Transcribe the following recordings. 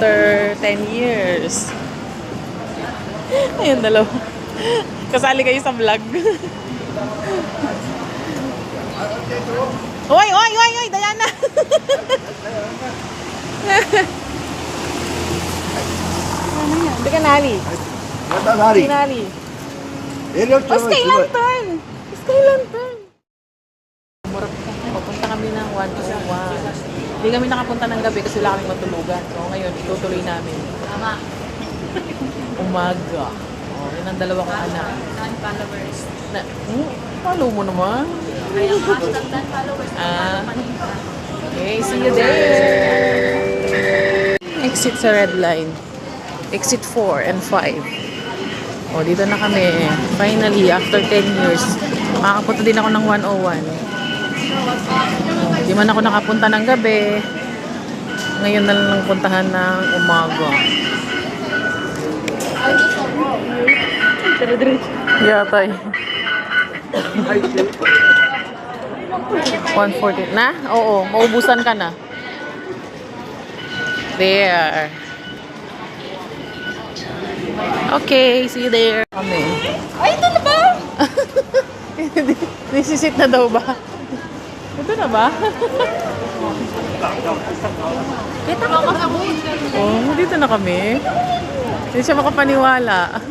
after 10 years. Ayun, dalawa. Kasali kayo sa vlog. Oy, oy, oy, oy, Diana! Hindi ka nali. Nari. Nali. Eric, Oh, Sky Lantern! Sky Lantern! Papunta kami ng 101. Hindi kami nakapunta ng gabi kasi wala kaming matulugan. So ngayon, itutuloy namin. Umaga. Oh, yun ang dalawa kong anak. 9 followers. Follow mo naman. Kaya hashtag 9 followers. Okay, see you there. Exit sa red line. Exit 4 and 5. O, dito na kami. Finally, after 10 years, makakapunta din ako ng 101. Di man ako nakapunta ng gabi. Ngayon na lang puntahan ng umaga. Yatay. 140 na? Oo, maubusan ka na. There. Okay, see you there. Kami. Ay, ito na ba? Nisisit na daw ba? Ito na ba? Kita ka makabun. Oh, dito na kami. Hindi siya makapaniwala.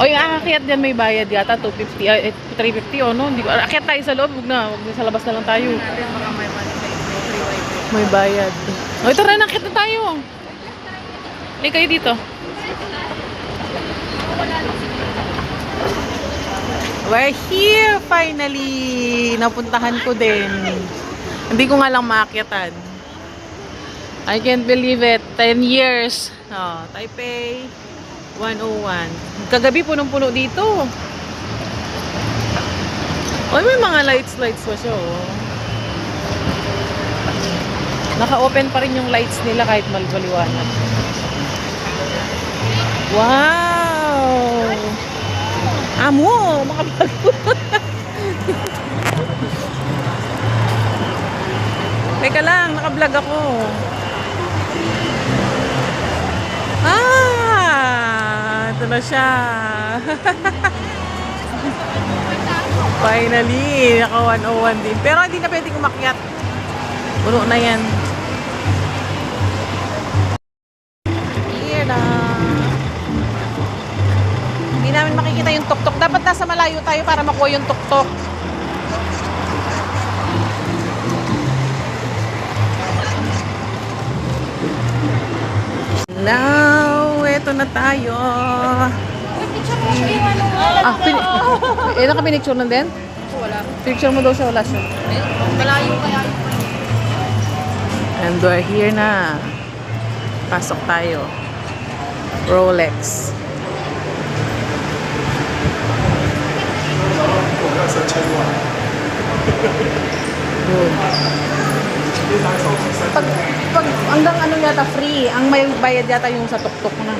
O, yung aakyat dyan may bayad yata, 250, 350 o no? Hindi ko, aakyat tayo sa loob, huwag na sa labas na lang tayo. May bayad. O, ito rin, aakyat na tayo. Hindi kayo dito. We're here finally. Napuntahan ko din. Hindi ko nga lang maakyatan. I can't believe it. 10 years. Oh, Taipei 101. Kagabi punong-puno dito. Oy, may mga lights pa siya, oh. Naka-open pa rin yung lights nila kahit malwaliwanag. Wow! Amo! Makabago! Teka lang, naka-vlog ako. Ito na siya. Finally, naka 101 din. Pero hindi na pwedeng umakyat. Puno na yan. Here na. Hindi namin makikita yung tuktok. Dapat nasa malayo tayo para makuha yung tuktok. Now, eto na tayo. Naka-pinicture na din? Wala. Picture mo daw siya, wala siya. Malayo kaya. And we're here na. Pasok tayo. Rolex. Good. Pag hanggang ano yata free, ang may bayad yata yung sa tuktok na.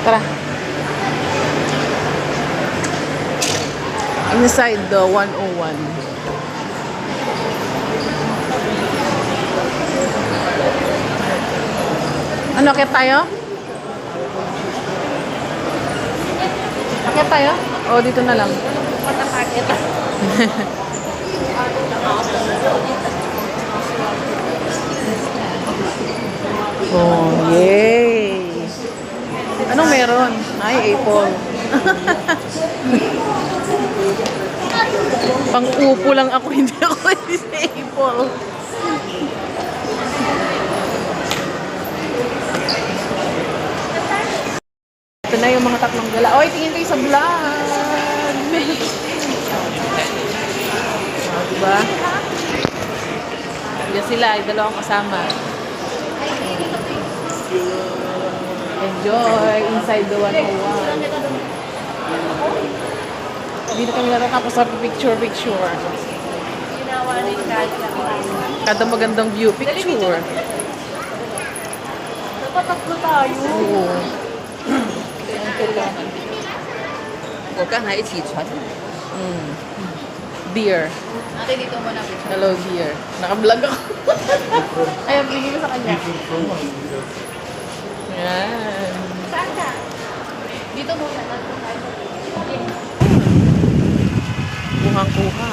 Tara. Inside the 101. Ano, akit tayo? Akit tayo? O, dito na lang. Patakakit. Oh, yay! Anong meron? Ay, apple. Pang-upo lang ako, hindi ako sa apple. Ito na yung mga tatlong gala. Oy, tingin kayo sa vlog! Oh, diba? Diyan sila, yung dalawang kasama. Enjoy inside the 101. Dito kami natatapos sa picture. Ginawa rin kahit Kada magandang view, picture. dapat tatlo tayo. Oo. 我刚才一起传， Beer. Ate, dito mo na. Hello dear. Naka-vlog ako. Ayan, bigay mo sa kanya. Yan. Saan ka? Dito muna. Kuhang-kuha.